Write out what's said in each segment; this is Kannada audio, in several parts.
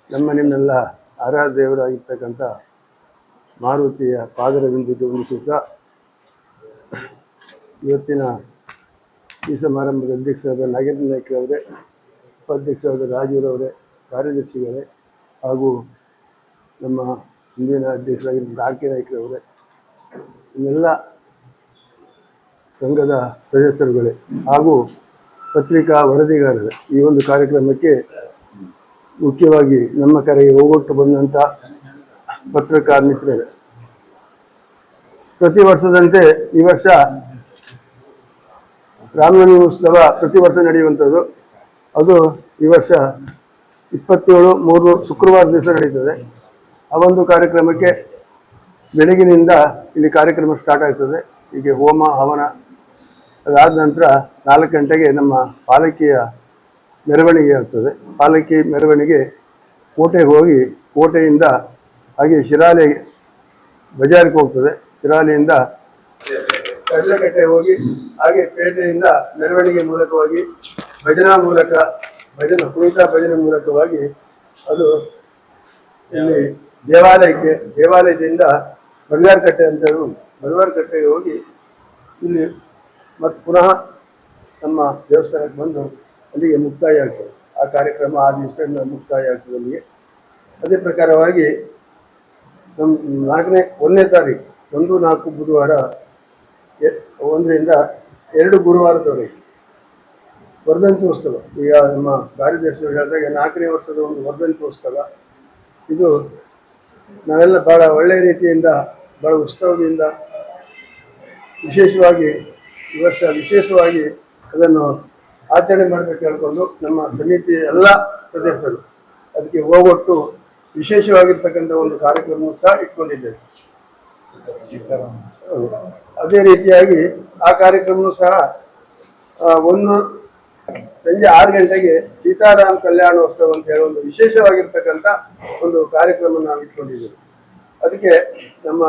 ನಿಮ್ಮೆಲ್ಲ ಆರಾಧ್ಯ ದೇವರಾಗಿರ್ತಕ್ಕಂಥ ಮಾರುತಿಯ ಪಾದರವಿಂದಿಗೆ ವಂದಿಸುತ್ತಾ ಇವತ್ತಿನ ಈ ಸಮಾರಂಭದ ಅಧ್ಯಕ್ಷರಾದ ನಾಗೇಂದ್ರ ನಾಯ್ಕರವರೇ, ಉಪಾಧ್ಯಕ್ಷರಾದ ರಾಜುರವರೇ, ಕಾರ್ಯದರ್ಶಿಗಳೇ ಹಾಗೂ ನಮ್ಮ ಹಿಂದಿನ ಅಧ್ಯಕ್ಷರಾಗಿದ್ದ ಆರ್ ಕೆ ನಾಯ್ಕರವರೇ, ಇನ್ನೆಲ್ಲ ಸಂಘದ ಸದಸ್ಯರುಗಳೇ ಹಾಗೂ ಪತ್ರಿಕಾ ವರದಿಗಾರರೇ, ಈ ಒಂದು ಕಾರ್ಯಕ್ರಮಕ್ಕೆ ಮುಖ್ಯವಾಗಿ ನಮ್ಮ ಕರೆಗೆ ಹೋಗೊಟ್ಟು ಬಂದಂಥ ಪತ್ರಕಾರ ಮಿತ್ರರೇ, ಪ್ರತಿ ವರ್ಷದಂತೆ ಈ ವರ್ಷ ರಾಮನವಮಿ ಉತ್ಸವ ಪ್ರತಿ ವರ್ಷ ನಡೆಯುವಂಥದ್ದು. ಅದು ಈ ವರ್ಷ 27/3 ಶುಕ್ರವಾರ ದಿವಸ ನಡೀತದೆ. ಆ ಒಂದು ಕಾರ್ಯಕ್ರಮಕ್ಕೆ ಬೆಳಗಿನಿಂದ ಇಲ್ಲಿ ಕಾರ್ಯಕ್ರಮ ಸ್ಟಾರ್ಟ್ ಆಗ್ತದೆ. ಹೀಗೆ ಹೋಮ ಹವನ ಅದಾದ ನಂತರ 4 ಗಂಟೆಗೆ ನಮ್ಮ ಪಾಲಕಿಯ ಮೆರವಣಿಗೆ ಆಗ್ತದೆ. ಪಾಲಕಿ ಮೆರವಣಿಗೆ ಕೋಟೆಗೆ ಹೋಗಿ ಕೋಟೆಯಿಂದ ಹಾಗೆ ಶಿರಾಲೆ ಬಜಾರ್ಗೆ ಹೋಗ್ತದೆ. ಶಿರಾಲೆಯಿಂದ ಕಡಲೆಕಟ್ಟೆ ಹೋಗಿ ಹಾಗೆ ಪೇಟೆಯಿಂದ ಮೆರವಣಿಗೆ ಮೂಲಕವಾಗಿ ಕುಣಿತ ಭಜನೆ ಮೂಲಕವಾಗಿ ಅದು ಇಲ್ಲಿ ದೇವಾಲಯದಿಂದ ಬಂಗಾರಕಟ್ಟೆ ಅಂತ ಬಂಗಾರಕಟ್ಟೆಗೆ ಹೋಗಿ ಇಲ್ಲಿ ಮತ್ತು ಪುನಃ ನಮ್ಮ ದೇವಸ್ಥಾನಕ್ಕೆ ಬಂದು ಅಲ್ಲಿಗೆ ಮುಕ್ತಾಯ ಆಗ್ತದೆ. ಆ ಕಾರ್ಯಕ್ರಮ ಆ ದಿವಸ ಮುಕ್ತಾಯ ಆಗ್ತದೆ ಅಲ್ಲಿಗೆ. ಅದೇ ಪ್ರಕಾರವಾಗಿ ನಮ್ಮ 1ನೇ ತಾರೀಕು 1-4 ಬುಧವಾರ 1ರಿಂದ 2 ಗುರುವಾರದವರೆಗೆ ವರ್ಧಂತಿ ಉತ್ಸವ. ಈಗ ನಮ್ಮ ಕಾರ್ಯದರ್ಶಿಗಳು ಹೇಳಿದಾಗ 4ನೇ ವರ್ಷದ ಒಂದು ವರ್ಧಂತಿ ಉತ್ಸವ. ಇದು ನಾವೆಲ್ಲ ಬಹಳ ಒಳ್ಳೆಯ ರೀತಿಯಿಂದ ಬಹಳ ಉತ್ಸವದಿಂದ ವಿಶೇಷವಾಗಿ ಈ ವರ್ಷ ವಿಶೇಷವಾಗಿ ಅದನ್ನು ಆಚರಣೆ ಮಾಡಬೇಕು ಹೇಳ್ಕೊಂಡು ನಮ್ಮ ಸಮಿತಿಯ ಎಲ್ಲ ಸದಸ್ಯರು ಅದಕ್ಕೆ ಹೋಗೊಟ್ಟು ವಿಶೇಷವಾಗಿರ್ತಕ್ಕಂಥ ಒಂದು ಕಾರ್ಯಕ್ರಮವನ್ನು ಸಹ ಇಟ್ಕೊಂಡಿದ್ದೇವೆ. ಅದೇ ರೀತಿಯಾಗಿ ಆ ಕಾರ್ಯಕ್ರಮವೂ ಸಹ ಸಂಜೆ 6 ಗಂಟೆಗೆ ಸೀತಾರಾಮ ಕಲ್ಯಾಣೋತ್ಸವ ಅಂತ ಹೇಳಿ ಒಂದು ವಿಶೇಷವಾಗಿರ್ತಕ್ಕಂಥ ಒಂದು ಕಾರ್ಯಕ್ರಮ ನಾವು ಇಟ್ಕೊಂಡಿದ್ದೇವೆ. ಅದಕ್ಕೆ ನಮ್ಮ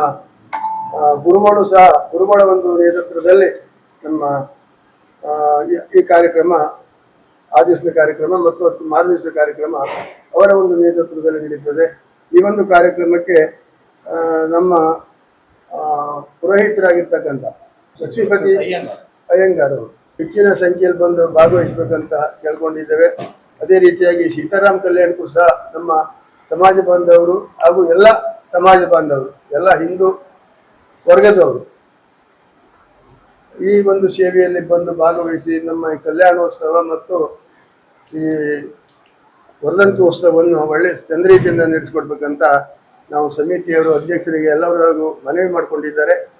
ಗುರುಗಳ ಒಂದು ನೇತೃತ್ವದಲ್ಲಿ ನಮ್ಮ ಈ ಕಾರ್ಯಕ್ರಮ ಆ ದಿವಸದ ಕಾರ್ಯಕ್ರಮ ಮತ್ತು ಮಾರನೇ ದಿವಸದ ಕಾರ್ಯಕ್ರಮ ಅವರ ಒಂದು ನೇತೃತ್ವದಲ್ಲಿ ನಡೀತದೆ. ಈ ಒಂದು ಕಾರ್ಯಕ್ರಮಕ್ಕೆ ನಮ್ಮ ಪುರೋಹಿತರಾಗಿರ್ತಕ್ಕಂಥ ಲಕ್ಷ್ಮೀಪತಿ ಅಯ್ಯಂಗಾರ್ ಅವರು ಹೆಚ್ಚಿನ ಸಂಖ್ಯೆಯಲ್ಲಿ ಬಂದು ಭಾಗವಹಿಸಬೇಕಂತ ಕೇಳ್ಕೊಂಡಿದ್ದೇವೆ. ಅದೇ ರೀತಿಯಾಗಿ ಸೀತಾರಾಮ ಕಲ್ಯಾಣಕ್ಕೂ ಸಹ ನಮ್ಮ ಸಮಾಜ ಬಾಂಧವರು ಹಾಗೂ ಎಲ್ಲ ಸಮಾಜ ಬಾಂಧವರು ಎಲ್ಲ ಹಿಂದೂ ವರ್ಗದವರು ಈ ಒಂದು ಸೇವೆಯಲ್ಲಿ ಬಂದು ಭಾಗವಹಿಸಿ ನಮ್ಮ ಈ ಕಲ್ಯಾಣೋತ್ಸವ ಮತ್ತು ಈ ವರ್ಧಂತಿ ಉತ್ಸವವನ್ನು ಒಳ್ಳೆ ಚಂದ ರೀತಿಯಿಂದ ನಡೆಸಿಕೊಡ್ಬೇಕಂತ ನಾವು ಸಮಿತಿಯವರು ಅಧ್ಯಕ್ಷರಿಗೆ ಎಲ್ಲರಿಗೂ ಮನವಿ ಮಾಡಿಕೊಂಡಿದ್ದಾರೆ.